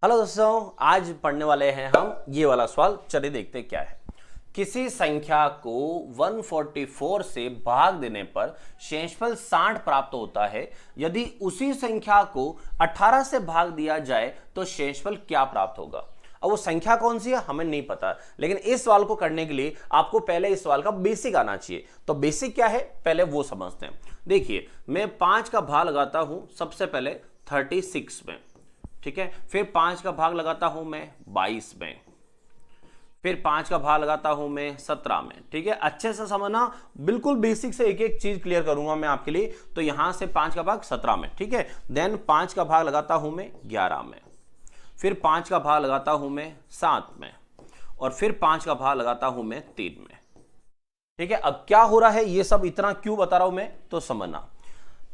Hello दोस्तों, आज पढ़ने वाले हैं हम ये वाला सवाल। चलिए देखते क्या है। किसी संख्या को 144 से भाग देने पर शेषफल 60 प्राप्त होता है। यदि उसी संख्या को 18 से भाग दिया जाए तो शेषफल क्या प्राप्त होगा। अब वो संख्या कौन सी है हमें नहीं पता, लेकिन इस सवाल को करने के लिए आपको पहले इस सवाल का बेसिक आना चाहिए। तो बेसिक क्या है पहले वो समझते हैं। देखिए, मैं 5 का भाग लगाता हूं सबसे पहले 36 में, ठीक है। फिर 5 का भाग लगाता हूं मैं 22 में, फिर 5 का भाग लगाता हूं मैं 17 में, ठीक है। अच्छे से समझना, बिल्कुल बेसिक से एक एक चीज क्लियर करूंगा मैं आपके लिए। तो यहां से 5 का भाग 17 में, ठीक है। देन 5 का भाग लगाता हूं मैं 11 में, फिर 5 का भाग लगाता हूं मैं 7 में, और फिर 5 का भाग लगाता हूं मैं 3 में, ठीक है। अब क्या हो रहा है, ये सब इतना क्यों बता रहा हूं मैं, तो समझना।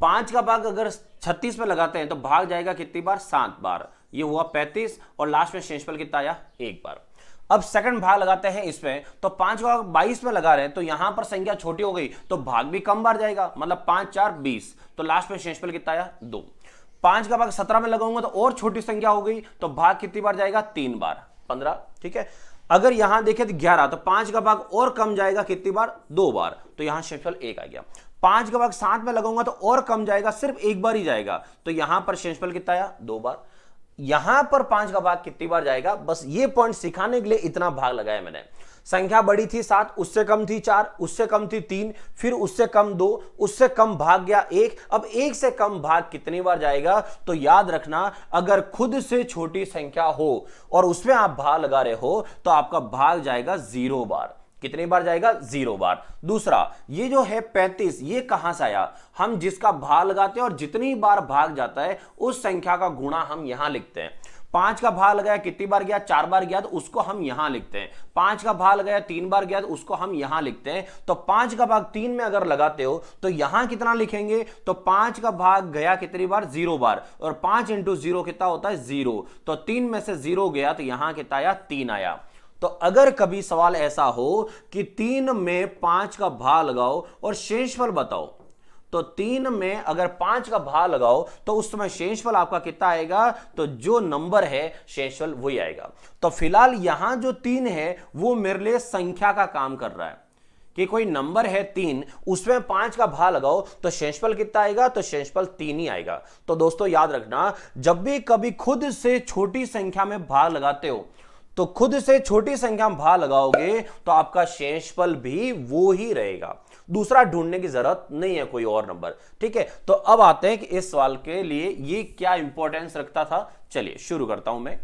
5 का भाग अगर 36 में लगाते हैं तो भाग जाएगा कितनी बार, 7 बार। ये हुआ 35, और लास्ट में शेषफल कितना आया, 1 बार। अब सेकंड भाग लगाते हैं इसमें, तो 5 का 22 में लगा रहे हैं तो यहां पर संख्या छोटी हो गई तो भाग भी कम बार जाएगा, मतलब 5 4 20, तो लास्ट में शेषफल कितना आया, 2। 5 का भाग 17 में लगाऊंगा तो और छोटी संख्या हो गई, तो भाग कितनी बार जाएगा, 3 बार, 15, ठीक है। अगर यहां देखें तो 11, तो 5 का भाग और कम जाएगा कितनी बार, 2 बार, तो यहां शेषफल 1 आ गया। 5 का भाग 7 में लगाऊंगा तो और कम जाएगा, सिर्फ 1 बार ही जाएगा, तो यहां पर शेषफल कितना आया, 2 बार। यहां पर 5 का भाग कितनी बार जाएगा, बस ये पॉइंट सिखाने के लिए इतना भाग लगाया मैंने। संख्या बड़ी थी 7, उससे कम थी 4, उससे कम थी 3, फिर उससे कम 2, उससे कम भाग गया 1। अब 1 से कम भाग कितनी बार जाएगा, तो याद रखना, अगर खुद से छोटी संख्या हो और उसमें आप भाग लगा रहे हो तो आपका भाग जाएगा 0 बार। कितनी बार जाएगा, 0 बार। दूसरा, ये जो है 35, ये कहां से आया, हम जिसका भाग लगाते हैं और जितनी बार भाग जाता है उस संख्या का गुणा हम यहां लिखते हैं। 5 का भाग लगाया कितनी बार गया, 4 बार गया, तो उसको हम यहां लिखते हैं। 5 का भाग लगाया 3 बार गया, तो उसको हम यहां लिखते हैं। तो 5 का भाग 3 में अगर लगाते हो तो यहां कितना लिखेंगे, तो 5 का भाग गया कितनी बार, 0 बार, और 5 इंटू 0 कितना होता है, 0। तो 3 में से 0 गया तो यहां कितना आया, 3 आया। तो अगर कभी सवाल ऐसा हो कि 3 में 5 का भाग लगाओ और शेषफल बताओ, तो 3 में अगर 5 का भाग लगाओ तो उस समय शेषफल आपका कितना आएगा, तो जो नंबर है शेषफल वही आएगा। तो फिलहाल यहां जो 3 है वो मेरे लिए संख्या का काम कर रहा है कि कोई नंबर है 3, उसमें 5 का भाग लगाओ तो शेषफल कितना आएगा, तो शेषफल 3 ही आएगा। तो दोस्तों याद रखना, जब भी कभी खुद से छोटी संख्या में भाग लगाते हो तो खुद से छोटी संख्या में भाग लगाओगे तो आपका शेषफल भी वो ही रहेगा, दूसरा ढूंढने की जरूरत नहीं है कोई और नंबर, ठीक है। तो अब आते हैं कि इस सवाल के लिए ये क्या इंपॉर्टेंस रखता था। चलिए शुरू करता हूं मैं।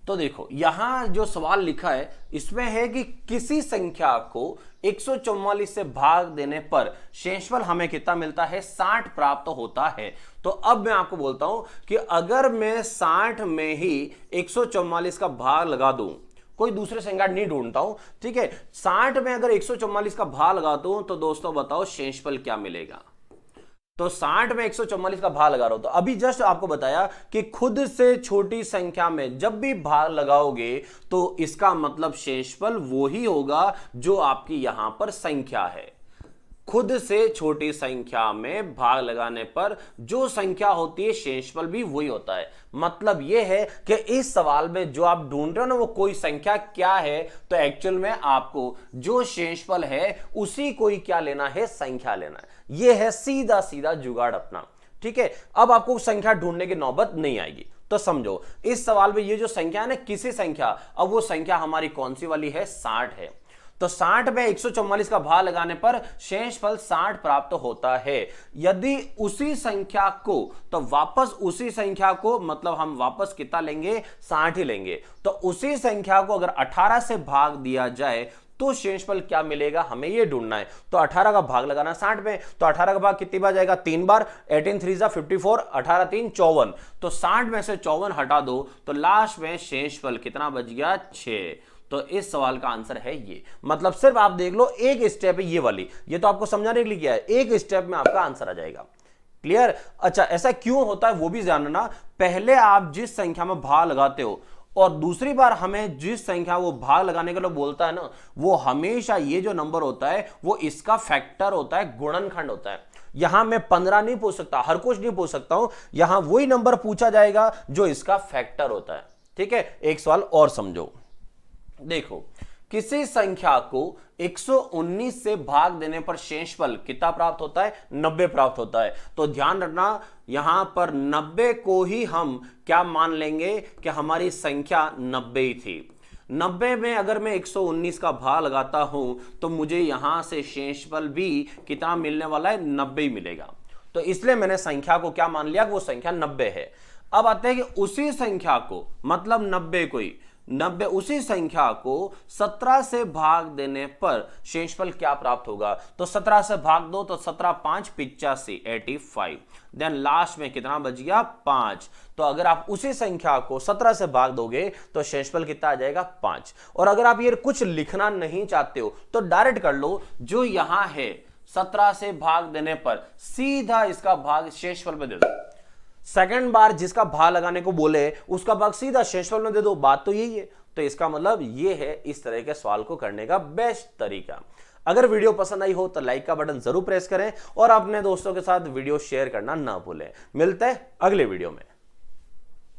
तो देखो, यहां जो सवाल लिखा है इसमें है कि किसी संख्या को 144 से भाग देने पर शेषफल हमें कितना मिलता है, 60 प्राप्त होता है। तो अब मैं आपको बोलता हूं कि अगर मैं 60 में ही 144 का भाग लगा दूं, कोई दूसरे संख्या नहीं ढूंढता हूं, ठीक है। 60 में अगर 144 का भाग लगाता हूं तो दोस्तों बताओ शेषफल क्या मिलेगा। तो 60 में 144 का भाग लगा रहा हूं, तो अभी जस्ट आपको बताया कि खुद से छोटी संख्या में जब भी भाग लगाओगे तो इसका मतलब शेषफल वो ही होगा जो आपकी यहां पर संख्या है। खुद से छोटी संख्या में भाग लगाने पर जो संख्या होती है शेषफल भी वही होता है। मतलब यह है कि इस सवाल में जो आप ढूंढ रहे हो ना वो कोई संख्या क्या है, तो एक्चुअल में आपको जो शेषफल है उसी को ही क्या लेना है, संख्या लेना है। यह है सीधा सीधा जुगाड़ अपना, ठीक है। अब आपको संख्या ढूंढने की नौबत नहीं आएगी। तो समझो, इस सवाल में ये जो संख्या है ना, किसी संख्या, अब वो संख्या हमारी कौन सी वाली है, 60 है। तो 60 में 144 का भाग लगाने पर शेषफल 60 प्राप्त होता है। यदि उसी संख्या को, तो वापस उसी संख्या को, मतलब हम वापस कितना लेंगे, 60 ही लेंगे। तो उसी संख्या को अगर 18 से भाग दिया जाए तो शेषफल क्या मिलेगा, हमें ये ढूंढना है। तो 18 का भाग लगाना 60 में, तो 18 का भाग कितनी बार जाएगा, 3 बार। 18 3 जा 54, 18 3 54, तो 60 में से 54 हटा दो तो लास्ट में शेषफल कितना बच गया, 6। तो इस सवाल का आंसर है ये। मतलब सिर्फ आप देख लो, एक स्टेप है ये वाली, ये तो आपको समझाने के लिए किया है, एक स्टेप में आपका आंसर आ जाएगा। क्लियर। अच्छा, ऐसा क्यों होता है वो भी जानना। पहले आप जिस संख्या में भाग लगाते हो और दूसरी बार हमें जिस संख्या वो भाग लगाने के लिए बोलता है ना, वो हमेशा ये जो नंबर होता है वो इसका फैक्टर होता है, गुणनखंड होता है। यहां मैं 15 नहीं पूछ सकता, हर कुछ नहीं पूछ सकता हूं, यहां वही नंबर पूछा जाएगा जो इसका फैक्टर होता है। ठीक है, एक सवाल और समझो। देखो, किसी संख्या को 119 से भाग देने पर शेषफल कितना प्राप्त होता है? 90 प्राप्त होता है। तो ध्यान रखना, यहां पर 90 को ही हम क्या मान लेंगे कि हमारी संख्या 90 ही थी। 90 में अगर मैं 119 का भाग लगाता हूं तो मुझे यहां से शेषफल भी कितना मिलने वाला है? 90 मिलेगा। तो इसलिए मैंने संख्या को क्या मान लिया कि वो संख्या 90 है। अब आते हैं कि उसी संख्या को, मतलब 90 को ही, 90 उसी संख्या को 17 से भाग देने पर शेषफल क्या प्राप्त होगा? तो 17 से भाग दो तो 17 5 85 85, देन लास्ट में कितना बच गया? 5। तो अगर आप उसी संख्या को 17 से भाग दोगे तो शेषफल कितना आ जाएगा? 5। और अगर आप ये कुछ लिखना नहीं चाहते हो तो डायरेक्ट कर लो, जो यहां है 17 से भाग देने पर सीधा इसका भाग शेषफल में दे दो। सेकंड बार जिसका भाग लगाने को बोले उसका भाग सीधा शेषफल में दे दो, बात तो यही है। तो इसका मतलब ये है इस तरह के सवाल को करने का बेस्ट तरीका। अगर वीडियो पसंद आई हो तो लाइक का बटन जरूर प्रेस करें और अपने दोस्तों के साथ वीडियो शेयर करना ना भूलें। मिलते हैं अगले वीडियो में।